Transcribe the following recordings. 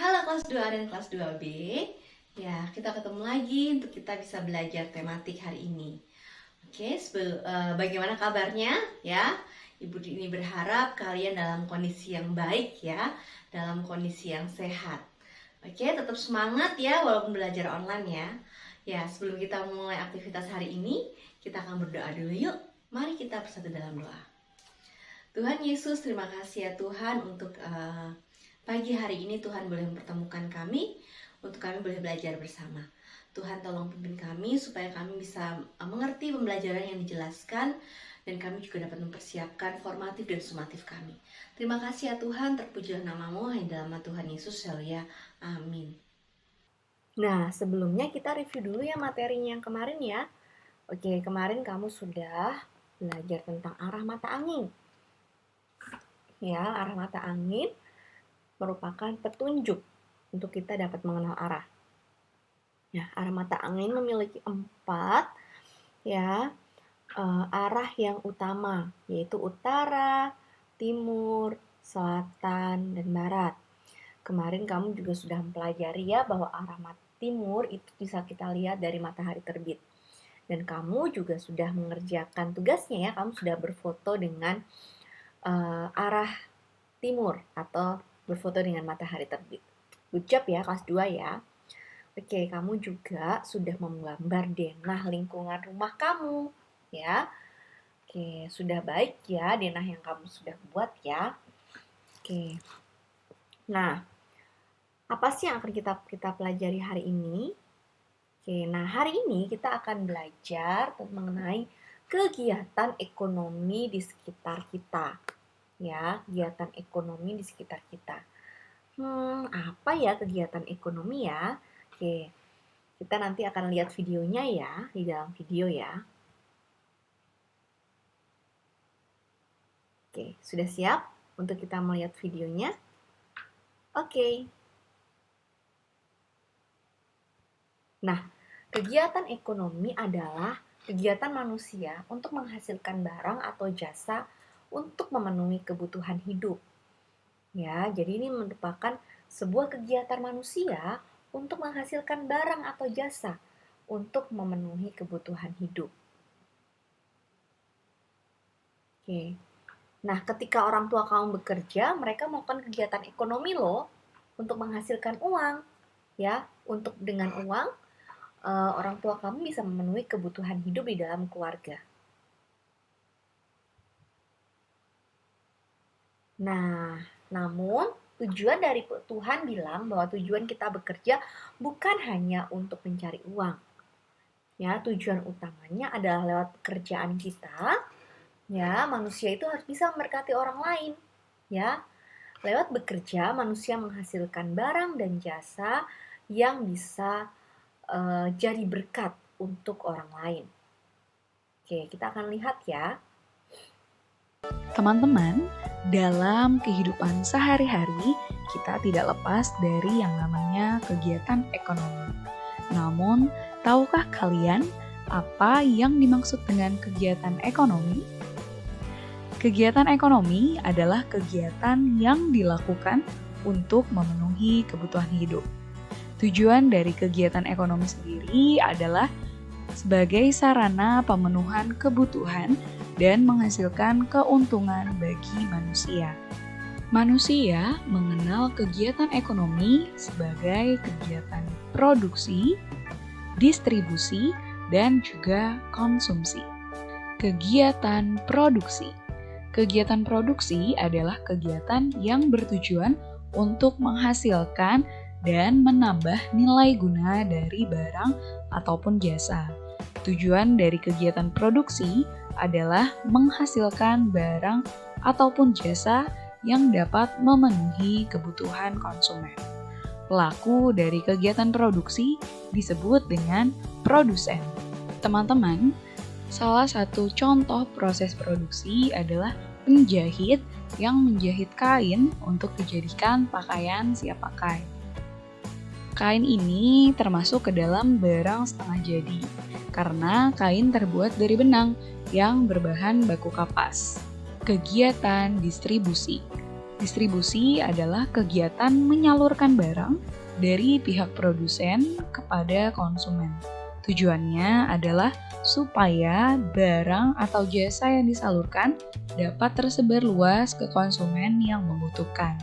Halo kelas 2A dan kelas 2B. Ya, kita ketemu lagi untuk kita bisa belajar tematik hari ini. Oke, bagaimana kabarnya ya? Ibu ini berharap kalian dalam kondisi yang baik ya, dalam kondisi yang sehat. Oke, tetap semangat ya walaupun belajar online ya. Ya, sebelum kita mulai aktivitas hari ini, kita akan berdoa dulu yuk. Mari kita bersatu dalam doa. Tuhan Yesus, terima kasih ya Tuhan untuk pagi hari ini Tuhan boleh mempertemukan kami untuk kami boleh belajar bersama. Tuhan tolong pimpin kami supaya kami bisa mengerti pembelajaran yang dijelaskan dan kami juga dapat mempersiapkan formatif dan sumatif kami. Terima kasih ya Tuhan, terpujilah namamu, hanya dalam nama Tuhan Yesus, haleluya, amin. Nah, sebelumnya kita review dulu ya materinya yang kemarin ya. Oke, kemarin kamu sudah belajar tentang arah mata angin. Ya, arah mata angin merupakan petunjuk untuk kita dapat mengenal arah. Ya, arah mata angin memiliki 4 ya arah yang utama, yaitu utara, timur, selatan, dan barat. Kemarin kamu juga sudah mempelajari ya bahwa arah timur itu bisa kita lihat dari matahari terbit. Dan kamu juga sudah mengerjakan tugasnya ya, kamu sudah berfoto dengan arah timur atau berfoto dengan matahari terbit. Good job ya kelas 2 ya. Oke, kamu juga sudah menggambar denah lingkungan rumah kamu ya. Oke, sudah baik ya denah yang kamu sudah buat ya. Oke. Nah, apa sih yang akan kita pelajari hari ini? Oke, nah hari ini kita akan belajar mengenai kegiatan ekonomi di sekitar kita. Ya, kegiatan ekonomi di sekitar kita. Apa ya kegiatan ekonomi ya? Oke, kita nanti akan lihat videonya ya, di dalam video ya. Oke, sudah siap untuk kita melihat videonya? Oke. Nah, kegiatan ekonomi adalah kegiatan manusia untuk menghasilkan barang atau jasa untuk memenuhi kebutuhan hidup. Ya, jadi ini merupakan sebuah kegiatan manusia untuk menghasilkan barang atau jasa untuk memenuhi kebutuhan hidup. Oke. Nah, ketika orang tua kamu bekerja, mereka melakukan kegiatan ekonomi loh untuk menghasilkan uang. Ya, untuk dengan uang orang tua kamu bisa memenuhi kebutuhan hidup di dalam keluarga. Nah, namun tujuan dari Tuhan bilang bahwa tujuan kita bekerja bukan hanya untuk mencari uang. Ya, tujuan utamanya adalah lewat pekerjaan kita, ya, manusia itu harus bisa memberkati orang lain. Ya, lewat bekerja manusia menghasilkan barang dan jasa yang bisa jadi berkat untuk orang lain. Oke, kita akan lihat ya. Teman-teman, dalam kehidupan sehari-hari, kita tidak lepas dari yang namanya kegiatan ekonomi. Namun, tahukah kalian apa yang dimaksud dengan kegiatan ekonomi? Kegiatan ekonomi adalah kegiatan yang dilakukan untuk memenuhi kebutuhan hidup. Tujuan dari kegiatan ekonomi sendiri adalah sebagai sarana pemenuhan kebutuhan dan menghasilkan keuntungan bagi manusia. Manusia mengenal kegiatan ekonomi sebagai kegiatan produksi, distribusi, dan juga konsumsi. Kegiatan produksi. Kegiatan produksi adalah kegiatan yang bertujuan untuk menghasilkan dan menambah nilai guna dari barang ataupun jasa. Tujuan dari kegiatan produksi adalah menghasilkan barang ataupun jasa yang dapat memenuhi kebutuhan konsumen. Pelaku dari kegiatan produksi disebut dengan produsen. Teman-teman, salah satu contoh proses produksi adalah penjahit yang menjahit kain untuk dijadikan pakaian siap pakai. Kain ini termasuk ke dalam barang setengah jadi, karena kain terbuat dari benang yang berbahan baku kapas. Kegiatan distribusi. Distribusi adalah kegiatan menyalurkan barang dari pihak produsen kepada konsumen. Tujuannya adalah supaya barang atau jasa yang disalurkan dapat tersebar luas ke konsumen yang membutuhkan.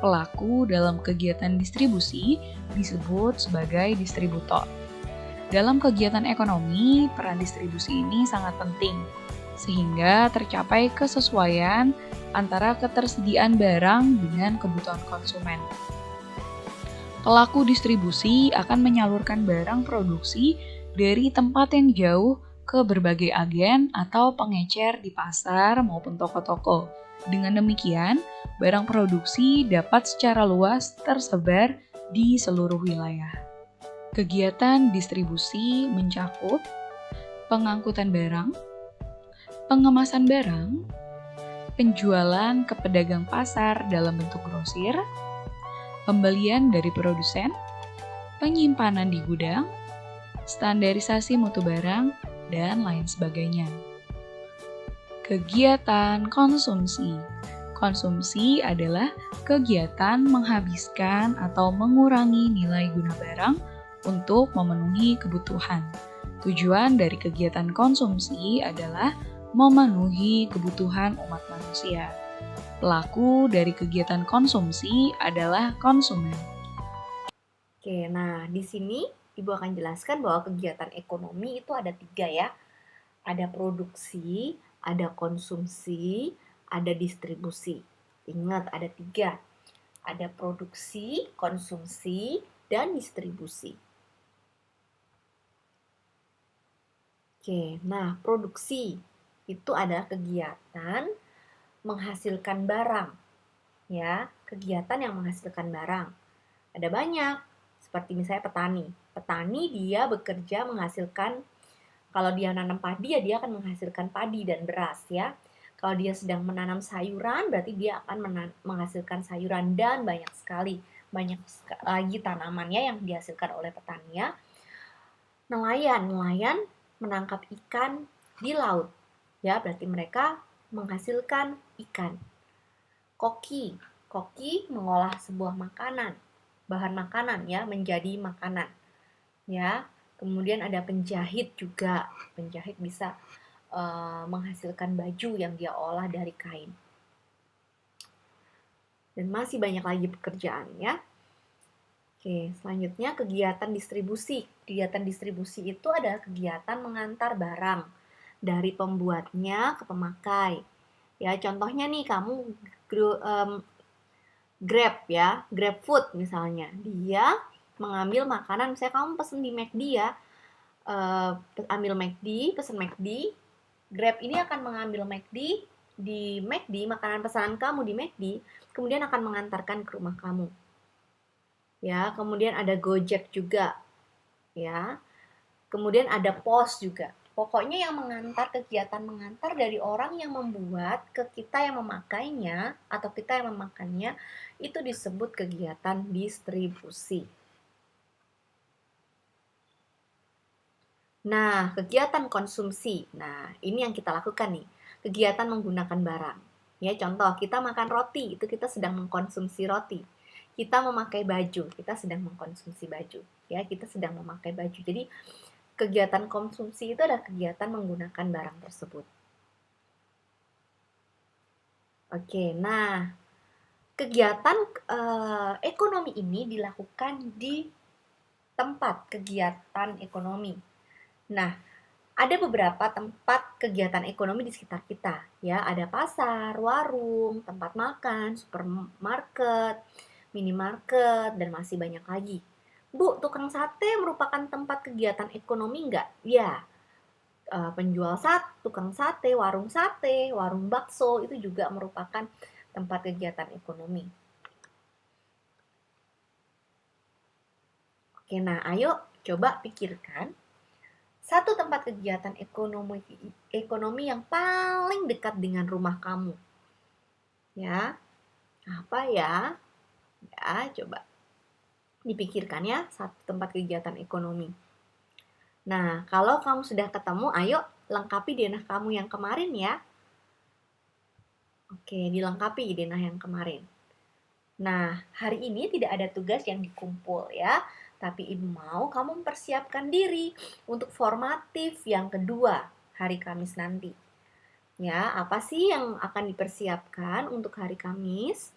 Pelaku dalam kegiatan distribusi disebut sebagai distributor. Dalam kegiatan ekonomi, peran distribusi ini sangat penting, sehingga tercapai kesesuaian antara ketersediaan barang dengan kebutuhan konsumen. Pelaku distribusi akan menyalurkan barang produksi dari tempat yang jauh ke berbagai agen atau pengecer di pasar maupun toko-toko. Dengan demikian, barang produksi dapat secara luas tersebar di seluruh wilayah. Kegiatan distribusi mencakup pengangkutan barang, pengemasan barang, penjualan ke pedagang pasar dalam bentuk grosir, pembelian dari produsen, penyimpanan di gudang, standarisasi mutu barang, dan lain sebagainya. Kegiatan konsumsi. Konsumsi adalah kegiatan menghabiskan atau mengurangi nilai guna barang untuk memenuhi kebutuhan. Tujuan dari kegiatan konsumsi adalah memenuhi kebutuhan umat manusia. Pelaku dari kegiatan konsumsi adalah konsumen. Oke, nah di sini Ibu akan jelaskan bahwa kegiatan ekonomi itu ada 3 ya. Ada produksi, ada konsumsi, ada distribusi. Ingat ada 3. Ada produksi, konsumsi, dan distribusi. Oke, nah produksi itu adalah kegiatan menghasilkan barang, ya, kegiatan yang menghasilkan barang. Ada banyak, seperti misalnya petani. Petani dia bekerja menghasilkan, kalau dia nanam padi ya dia akan menghasilkan padi dan beras ya. Kalau dia sedang menanam sayuran berarti dia akan menghasilkan sayuran dan banyak lagi tanamannya yang dihasilkan oleh petani ya. Nelayan menangkap ikan di laut. Ya, berarti mereka menghasilkan ikan. Koki mengolah sebuah makanan, bahan makanan ya menjadi makanan. Ya, kemudian ada penjahit juga. Penjahit bisa menghasilkan baju yang dia olah dari kain. Dan masih banyak lagi pekerjaan ya. Oke, selanjutnya kegiatan distribusi. Kegiatan distribusi itu adalah kegiatan mengantar barang dari pembuatnya ke pemakai. Ya, contohnya nih kamu Grab ya, Grab Food misalnya. Dia mengambil makanan, misalnya kamu pesen di McD ya, ambil McD, pesen McD. Grab ini akan mengambil McD di McD, makanan pesanan kamu di McD, kemudian akan mengantarkan ke rumah kamu. Ya, kemudian ada Gojek juga, ya. Kemudian ada pos juga. Pokoknya yang mengantar, kegiatan mengantar dari orang yang membuat ke kita yang memakainya atau kita yang memakannya itu disebut kegiatan distribusi. Nah, kegiatan konsumsi. Nah, ini yang kita lakukan nih. Kegiatan menggunakan barang. Ya, contoh kita makan roti, itu kita sedang mengkonsumsi roti. Kita memakai baju, kita sedang mengkonsumsi baju. Ya, kita sedang memakai baju. Jadi, kegiatan konsumsi itu adalah kegiatan menggunakan barang tersebut. Oke, nah kegiatan ekonomi ini dilakukan di tempat kegiatan ekonomi. Nah, ada beberapa tempat kegiatan ekonomi di sekitar kita, ya. Ada pasar, warung, tempat makan, supermarket, minimarket, dan masih banyak lagi. Bu, tukang sate merupakan tempat kegiatan ekonomi nggak? Ya, penjual tukang sate, warung bakso, itu juga merupakan tempat kegiatan ekonomi. Oke, nah ayo coba pikirkan satu tempat kegiatan ekonomi yang paling dekat dengan rumah kamu. Ya, apa ya? Ya, coba dipikirkan ya, satu tempat kegiatan ekonomi. Nah, kalau kamu sudah ketemu, ayo lengkapi denah kamu yang kemarin ya. Oke, dilengkapi denah yang kemarin. Nah, hari ini tidak ada tugas yang dikumpul ya, tapi Ibu mau kamu mempersiapkan diri untuk formatif yang kedua hari Kamis nanti. Ya, apa sih yang akan dipersiapkan untuk hari Kamis?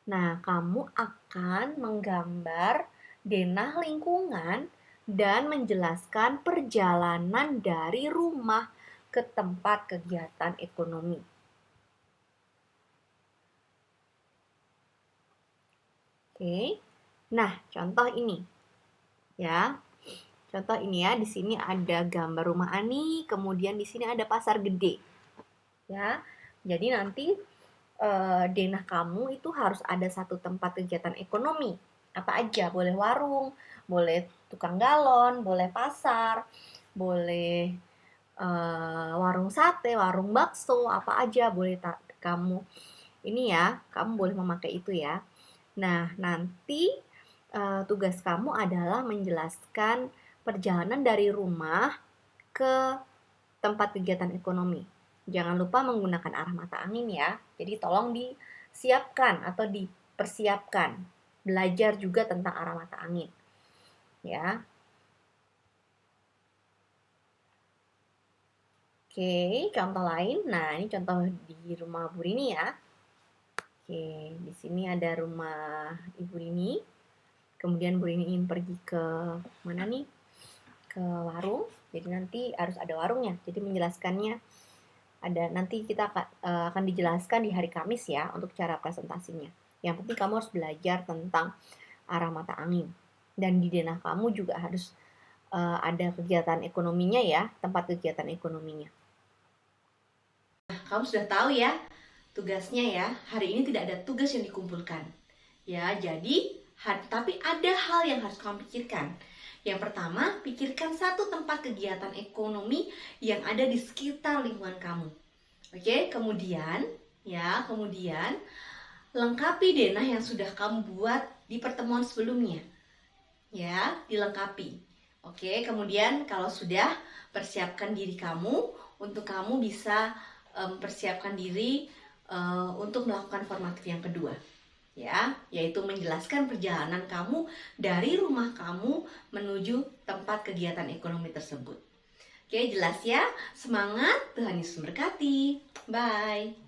Nah, kamu akan menggambar denah lingkungan dan menjelaskan perjalanan dari rumah ke tempat kegiatan ekonomi. Oke. Nah, contoh ini ya. Contoh ini ya, di sini ada gambar rumah Ani, kemudian di sini ada pasar gede. Ya. Jadi nanti denah kamu itu harus ada satu tempat kegiatan ekonomi. Apa aja, boleh warung, boleh tukang galon, boleh pasar, boleh warung sate, warung bakso, apa aja boleh kamu. Ini ya, kamu boleh memakai itu ya. Nah, nanti tugas kamu adalah menjelaskan perjalanan dari rumah ke tempat kegiatan ekonomi. Jangan lupa menggunakan arah mata angin ya. Jadi tolong disiapkan atau dipersiapkan. Belajar juga tentang arah mata angin. Ya. Oke, contoh lain. Nah, ini contoh di rumah Bu Rini ya. Oke, di sini ada rumah Ibu Rini. Kemudian Bu Rini ingin pergi ke mana nih? Ke warung. Jadi nanti harus ada warungnya. Jadi menjelaskannya ada nanti kita akan dijelaskan di hari Kamis ya untuk cara presentasinya. Yang penting kamu harus belajar tentang arah mata angin. Dan di denah kamu juga harus ada kegiatan ekonominya ya, tempat kegiatan ekonominya. Nah, kamu sudah tahu ya tugasnya ya. Hari ini tidak ada tugas yang dikumpulkan. Ya, jadi tapi ada hal yang harus kamu pikirkan. Yang pertama, pikirkan satu tempat kegiatan ekonomi yang ada di sekitar lingkungan kamu. Oke, kemudian lengkapi denah yang sudah kamu buat di pertemuan sebelumnya. Ya, dilengkapi. Oke, kemudian kalau sudah, persiapkan diri kamu untuk kamu bisa mempersiapkan diri untuk melakukan formatif yang kedua. Ya, yaitu menjelaskan perjalanan kamu dari rumah kamu menuju tempat kegiatan ekonomi tersebut. Oke, jelas ya? Semangat, Tuhan Yesus memberkati. Bye.